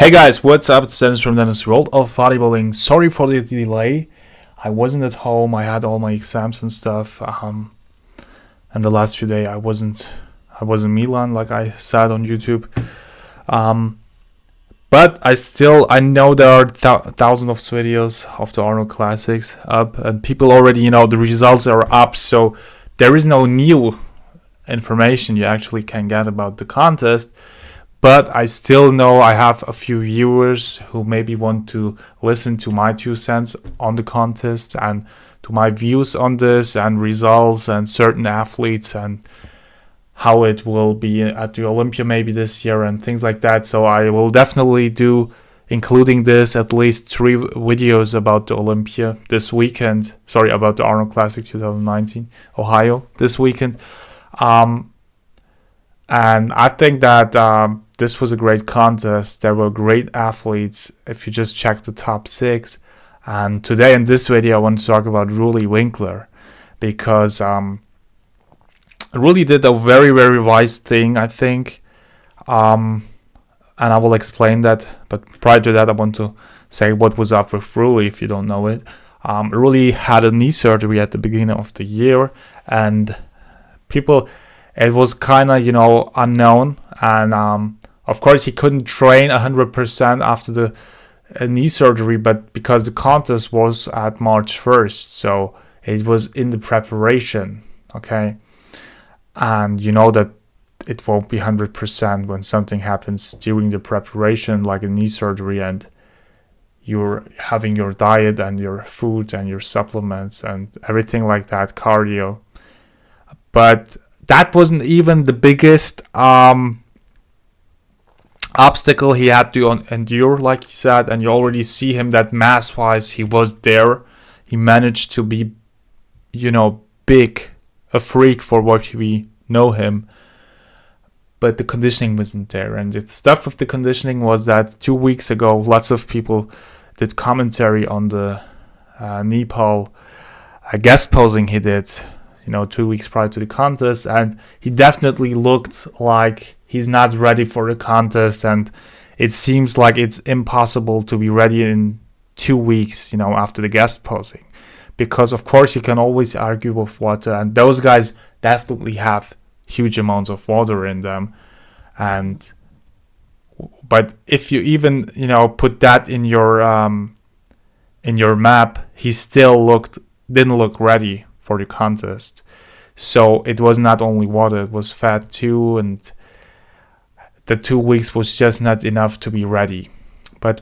Hey guys, what's up? It's Deniz from Deniz World of Bodybuilding. Sorry for the delay. I wasn't at home. I had all my exams and stuff. And the last few days I wasn't in Milan, like I said on YouTube. But I know there are thousands of videos of the Arnold Classics up, and people already, the results are up. So there is no new information you actually can get about the contest. But I still know I have a few viewers who maybe want to listen to my 2 cents on the contest and to my views on this and results and certain athletes and how it will be at the Olympia maybe this year and things like that. So I will definitely do, including this, at least 3 videos about the Olympia this weekend. Sorry, about the Arnold Classic 2019 Ohio this weekend. And I think that this was a great contest. There were great athletes if you just check the top 6. And today in this video I want to talk about Roelly Winklaars, because Roelly did a very, very wise thing, I think. And I will explain that. But prior to that, I want to say what was up with Roelly if you don't know it. Roelly had a knee surgery at the beginning of the year, and it was kind of, unknown. And of course, he couldn't train 100% after the knee surgery, but because the contest was at March 1st, so it was in the preparation, okay? And you know that it won't be 100% when something happens during the preparation, like a knee surgery, and you're having your diet and your food and your supplements and everything like that, cardio. But that wasn't even the biggest obstacle he had to endure, like he said, and you already see him that mass-wise he was there. He managed to be, big, a freak for what we know him, but the conditioning wasn't there. And the stuff with the conditioning was that 2 weeks ago, lots of people did commentary on the Nepal guest posing he did, 2 weeks prior to the contest, and he definitely looked like he's not ready for the contest, and it seems like it's impossible to be ready in 2 weeks, after the guest posing. Because, of course, you can always argue with water, and those guys definitely have huge amounts of water in them. But if you even, put that in your map, he still didn't look ready for the contest. So it was not only water, it was fat too, and the 2 weeks was just not enough to be ready. But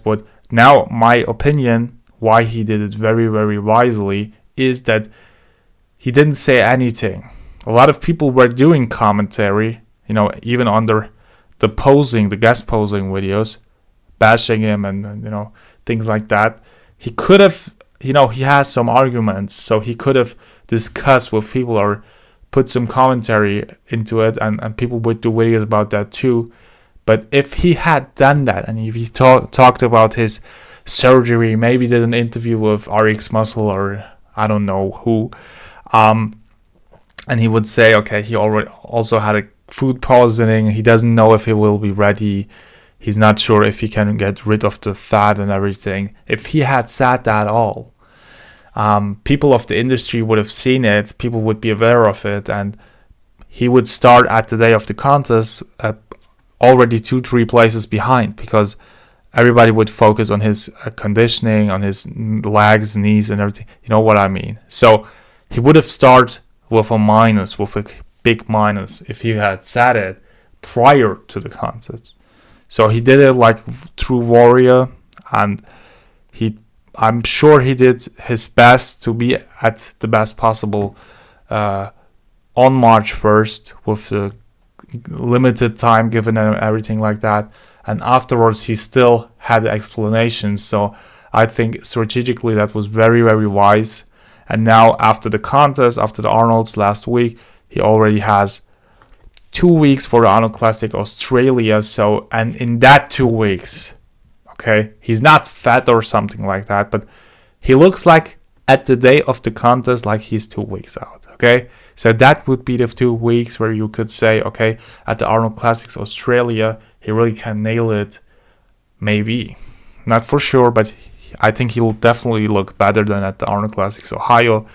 now my opinion, why he did it very, very wisely, is that he didn't say anything. A lot of people were doing commentary, even under the guest posing videos, bashing him and, things like that. He could have, he has some arguments, so he could have discussed with people or put some commentary into it, and people would do videos about that too. But if he had done that, and if he talked about his surgery, maybe did an interview with RX Muscle or I don't know who, and he would say, okay, he already also had a food poisoning, he doesn't know if he will be ready, he's not sure if he can get rid of the fat and everything. If he had said that all, people of the industry would have seen it, people would be aware of it, and he would start at the day of the contest already 2-3 places behind, because everybody would focus on his conditioning, on his legs, knees, and everything. You know what I mean? So he would have started with a big minus if he had said it prior to the contest. So he did it like through Warrior, and I'm sure he did his best to be at the best possible on March 1st with the limited time given and everything like that. And afterwards he still had explanations. So I think strategically that was very, very wise. And now after the contest, after the Arnold's last week, he already has 2 weeks for the Arnold Classic Australia. So, and in that 2 weeks, okay, he's not fat or something like that, but he looks like at the day of the contest like he's 2 weeks out. Okay, so that would be the 2 weeks where you could say, okay, at the Arnold Classics Australia, he really can nail it Maybe. Not for sure, but I think he'll definitely look better than at the Arnold Classics Ohio.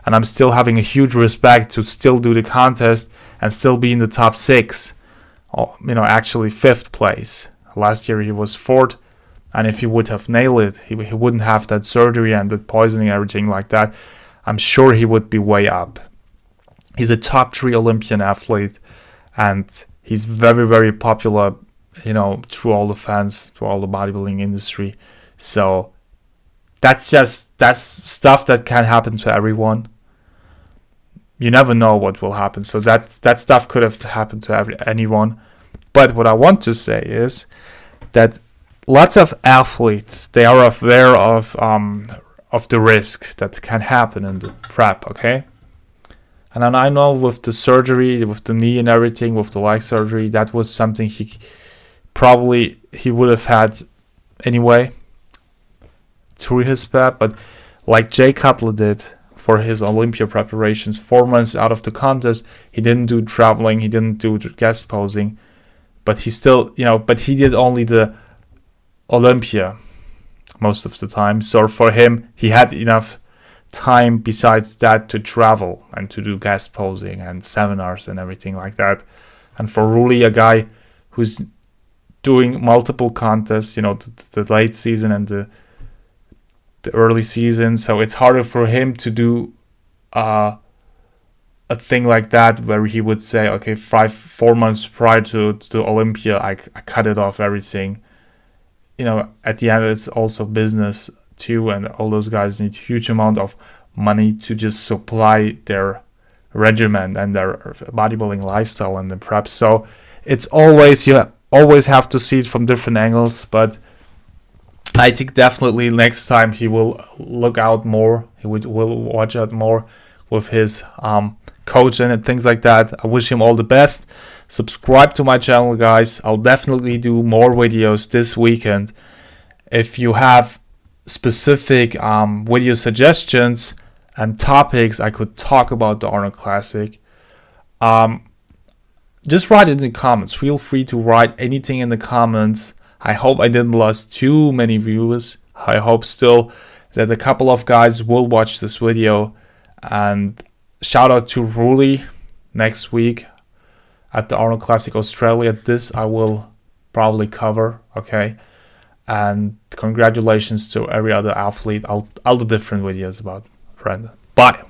And I'm still having a huge respect to still do the contest and still be in the top 6. Actually 5th place. Last year he was 4th. And if he would have nailed it, he wouldn't have that surgery and the poisoning, everything like that. I'm sure he would be way up. He's a top 3 Olympian athlete, and he's very, very popular, through all the fans, through all the bodybuilding industry. So that's stuff that can happen to everyone. You never know what will happen. So that stuff could have happened to anyone. But what I want to say is that lots of athletes, they are aware of the risk that can happen in the prep, okay? And then I know with the surgery, with the knee and everything, with the leg surgery, that was something he would have had anyway through his prep. But like Jay Cutler did for his Olympia preparations, 4 months out of the contest, he didn't do traveling, he didn't do guest posing, but he still, but he did only the Olympia most of the time. So for him, he had enough time besides that to travel and to do guest posing and seminars and everything like that. And for Roelly, a guy who's doing multiple contests, the late season and the early season, so it's harder for him to do a thing like that where he would say, okay, 4 months prior to Olympia, I cut it off everything. At the end, it's also business too, and all those guys need huge amount of money to just supply their regimen and their bodybuilding lifestyle and the prep. So it's always, you always have to see it from different angles, but I think definitely next time he will look out more, will watch out more with his coach and things like that. I wish him all the best. Subscribe to my channel, guys. I'll definitely do more videos this weekend. If you have specific video suggestions and topics I could talk about the Arnold Classic, just write it in the comments. Feel free to write anything in the comments. I hope I didn't lose too many viewers. I hope still that a couple of guys will watch this video. And shout out to Roelly next week at the Arnold Classic Australia. This I will probably cover, okay? And congratulations to every other athlete. I'll do different videos about Brandon. Bye.